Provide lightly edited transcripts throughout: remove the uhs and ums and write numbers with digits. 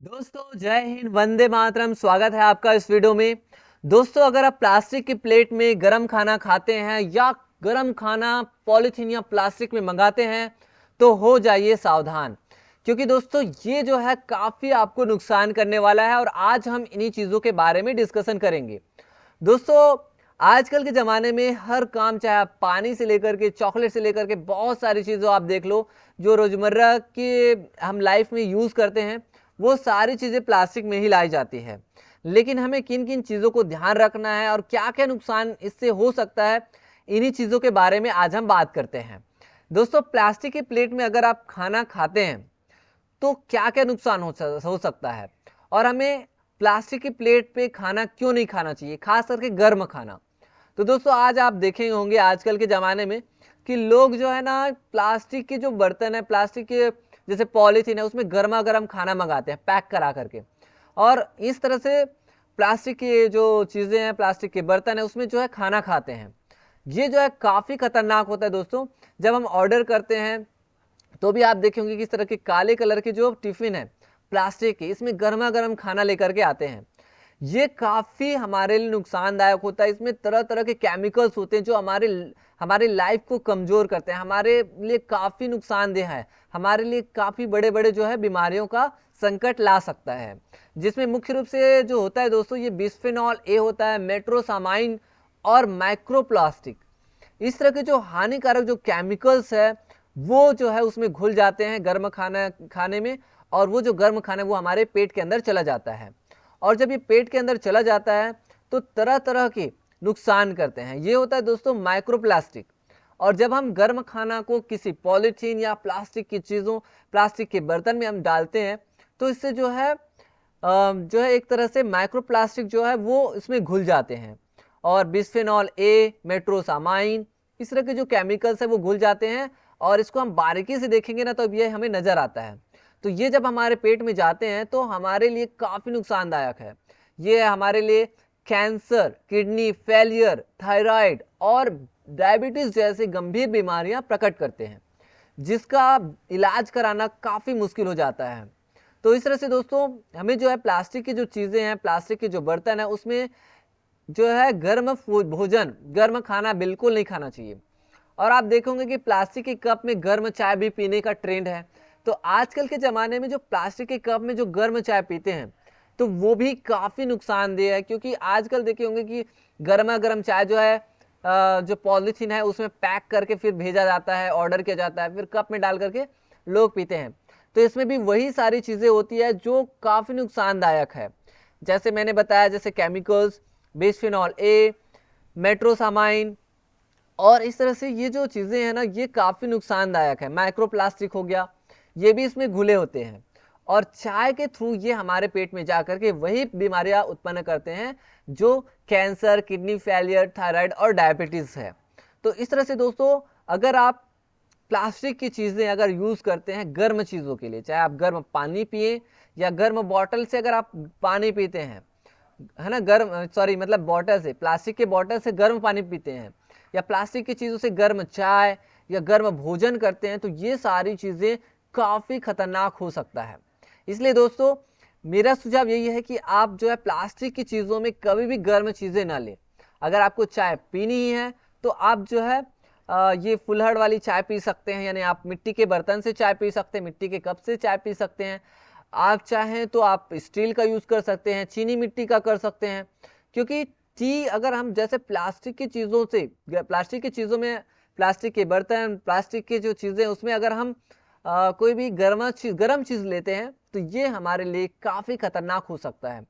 दोस्तों जय हिंद, वंदे मातरम। स्वागत है आपका इस वीडियो में। दोस्तों अगर आप प्लास्टिक की प्लेट में गरम खाना खाते हैं या गरम खाना पॉलीथीन या प्लास्टिक में मंगाते हैं तो हो जाइए सावधान, क्योंकि दोस्तों ये जो है काफी आपको नुकसान करने वाला है और आज हम इन्हीं चीजों के बारे में डिस्कशन करेंगे। दोस्तों आजकल के ज़माने में हर काम, चाहे आप पानी से लेकर के चॉकलेट से लेकर के बहुत सारी चीज़ों आप देख लो जो रोज़मर्रा के हम लाइफ में यूज़ करते हैं, वो सारी चीज़ें प्लास्टिक में ही लाई जाती है। लेकिन हमें किन किन चीज़ों को ध्यान रखना है और क्या क्या नुकसान इससे हो सकता है, इन्हीं चीज़ों के बारे में आज हम बात करते हैं। दोस्तों प्लास्टिक की प्लेट में अगर आप खाना खाते हैं तो क्या क्या नुकसान हो सकता है और हमें प्लास्टिक की प्लेट पे खाना क्यों नहीं खाना चाहिए, खास करके गर्म खाना। तो दोस्तों आज आप देखे होंगे आजकल के ज़माने में कि लोग जो है ना प्लास्टिक के जो बर्तन है, प्लास्टिक के जैसे पॉलीथीन है, उसमें गर्मा गर्म खाना मंगाते हैं पैक करा करके, और इस तरह से प्लास्टिक की जो चीज़ें हैं, प्लास्टिक के बर्तन है, उसमें जो है खाना खाते हैं। ये जो है काफ़ी खतरनाक होता है दोस्तों। जब हम ऑर्डर करते हैं तो भी आप देखे होंगे कि इस तरह के काले कलर के जो टिफिन है प्लास्टिक के, इसमें गर्मा गर्म खाना लेकर के आते हैं। ये काफ़ी हमारे लिए नुकसानदायक होता है। इसमें तरह तरह के केमिकल्स होते हैं जो हमारे लाइफ को कमज़ोर करते हैं, हमारे लिए काफ़ी नुकसानदेह है, हमारे लिए काफ़ी बड़े बड़े जो है बीमारियों का संकट ला सकता है। जिसमें मुख्य रूप से जो होता है दोस्तों, ये बिस्फेनॉल ए होता है, मेट्रोसामाइन और माइक्रोप्लास्टिक। इस तरह के जो हानिकारक जो केमिकल्स है वो जो है उसमें घुल जाते हैं गर्म खाना खाने में, और वो जो गर्म खाना है वो हमारे पेट के अंदर चला जाता है। और जब ये पेट के अंदर चला जाता है तो तरह तरह के नुकसान करते हैं। ये होता है दोस्तों माइक्रोप्लास्टिक। और जब हम गर्म खाना को किसी पॉलीथीन या प्लास्टिक की चीज़ों, प्लास्टिक के बर्तन में हम डालते हैं तो इससे जो है एक तरह से माइक्रोप्लास्टिक जो है वो इसमें घुल जाते हैं, और बिस्फेनॉल ए, मेट्रोसामाइन, इस तरह के जो केमिकल्स है वो घुल जाते हैं। और इसको हम बारीकी से देखेंगे ना तो ये हमें नजर आता है। तो ये जब हमारे पेट में जाते हैं तो हमारे लिए काफ़ी नुकसानदायक है। ये हमारे लिए कैंसर, किडनी फेलियर, थायराइड और डायबिटीज जैसी गंभीर बीमारियां प्रकट करते हैं, जिसका इलाज कराना काफ़ी मुश्किल हो जाता है। तो इस तरह से दोस्तों हमें जो है प्लास्टिक की जो चीज़ें हैं, प्लास्टिक के जो बर्तन है, उसमें जो है गर्म भोजन, गर्म खाना बिल्कुल नहीं खाना चाहिए। और आप देखोगे कि प्लास्टिक के कप में गर्म चाय भी पीने का ट्रेंड है। तो आजकल के ज़माने में जो प्लास्टिक के कप में जो गर्म चाय पीते हैं तो वो भी काफ़ी नुकसानदेह है, क्योंकि आजकल देखे होंगे कि गर्मा गर्म चाय जो है जो पॉलीथीन है उसमें पैक करके फिर भेजा जाता है, ऑर्डर किया जाता है, फिर कप में डाल करके लोग पीते हैं। तो इसमें भी वही सारी चीज़ें होती है जो काफ़ी नुकसानदायक है। जैसे मैंने बताया, जैसे केमिकल्स, बिस्फेनॉल ए, मेट्रोसामाइन, और इस तरह से ये जो चीज़ें हैं ना ये काफ़ी नुकसानदायक है। माइक्रोप्लास्टिक हो गया, ये भी इसमें घुले होते हैं, और चाय के थ्रू ये हमारे पेट में जा करके वही बीमारियां उत्पन्न करते हैं जो कैंसर, किडनी फेलियर, थायराइड और डायबिटीज़ है। तो इस तरह से दोस्तों अगर आप प्लास्टिक की चीज़ें अगर यूज़ करते हैं गर्म चीज़ों के लिए, चाहे आप गर्म पानी पिए या गर्म बॉटल से अगर आप पानी पीते हैं, है ना, गर्म सॉरी मतलब बॉटल से, प्लास्टिक के बॉटल से गर्म पानी पीते हैं, या प्लास्टिक की चीज़ों से गर्म चाय या गर्म भोजन करते हैं, तो ये सारी चीज़ें काफ़ी खतरनाक हो सकता है। इसलिए दोस्तों मेरा सुझाव यही है कि आप जो है प्लास्टिक की चीज़ों में कभी भी गर्म चीज़ें ना लें। अगर आपको चाय पीनी ही है तो आप जो है ये फुल्हड़ वाली चाय पी सकते हैं, यानी आप मिट्टी के बर्तन से चाय पी सकते हैं, मिट्टी के कप से चाय पी सकते हैं। आप चाहें तो आप स्टील का यूज़ कर सकते हैं, चीनी मिट्टी का कर सकते हैं। क्योंकि टी अगर हम जैसे प्लास्टिक की चीज़ों से, प्लास्टिक की चीज़ों में, प्लास्टिक के बर्तन, प्लास्टिक की जो चीज़ें उसमें अगर हम कोई भी गर्म चीज़ लेते हैं तो ये हमारे लिए काफ़ी खतरनाक हो सकता है।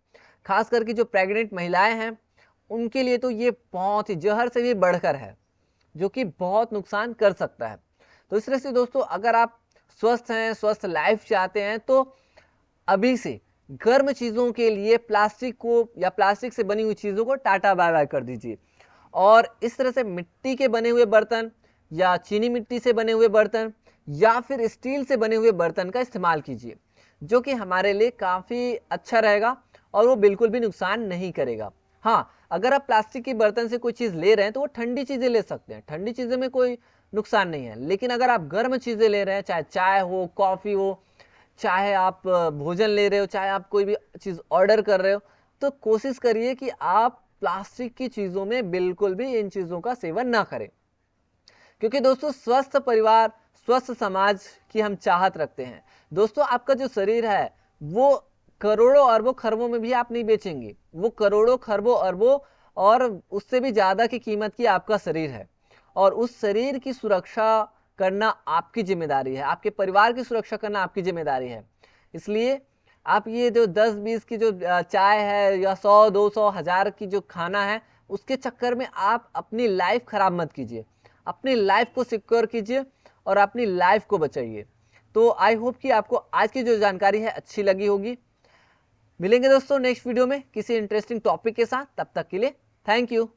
खास करके जो प्रेग्नेंट महिलाएं हैं उनके लिए तो ये बहुत ही जहर से भी बढ़कर है, जो कि बहुत नुकसान कर सकता है। तो इस तरह से दोस्तों अगर आप स्वस्थ हैं, स्वस्थ लाइफ चाहते हैं, तो अभी से गर्म चीज़ों के लिए प्लास्टिक को या प्लास्टिक से बनी हुई चीज़ों को टाटा बाय बाय कर दीजिए, और इस तरह से मिट्टी के बने हुए बर्तन या चीनी मिट्टी से बने हुए बर्तन या फिर स्टील से बने हुए बर्तन का इस्तेमाल कीजिए, जो कि हमारे लिए काफ़ी अच्छा रहेगा और वो बिल्कुल भी नुकसान नहीं करेगा। हाँ, अगर आप प्लास्टिक के बर्तन से कोई चीज़ ले रहे हैं तो वो ठंडी चीज़ें ले सकते हैं, ठंडी चीज़ें में कोई नुकसान नहीं है। लेकिन अगर आप गर्म चीज़ें ले रहे हैं, चाहे चाय हो, कॉफ़ी हो, चाहे आप भोजन ले रहे हो, चाहे आप कोई भी चीज़ ऑर्डर कर रहे हो, तो कोशिश करिए कि आप प्लास्टिक की चीज़ों में बिल्कुल भी इन चीज़ों का सेवन ना करें। क्योंकि दोस्तों स्वस्थ परिवार, स्वस्थ समाज की हम चाहत रखते हैं। दोस्तों आपका जो शरीर है वो करोड़ों अरबों खरबों में भी आप नहीं बेचेंगे, वो करोड़ों खरबों अरबों और उससे भी ज़्यादा की कीमत की आपका शरीर है, और उस शरीर की सुरक्षा करना आपकी जिम्मेदारी है, आपके परिवार की सुरक्षा करना आपकी जिम्मेदारी है। इसलिए आप ये जो 10-20 की जो चाय है या 100-200 1000 की जो खाना है, उसके चक्कर में आप अपनी लाइफ खराब मत कीजिए, अपनी लाइफ को सिक्योर कीजिए और अपनी लाइफ को बचाइए। तो आई होप कि आपको आज की जो जानकारी है अच्छी लगी होगी। मिलेंगे दोस्तों नेक्स्ट वीडियो में किसी इंटरेस्टिंग टॉपिक के साथ, तब तक के लिए थैंक यू।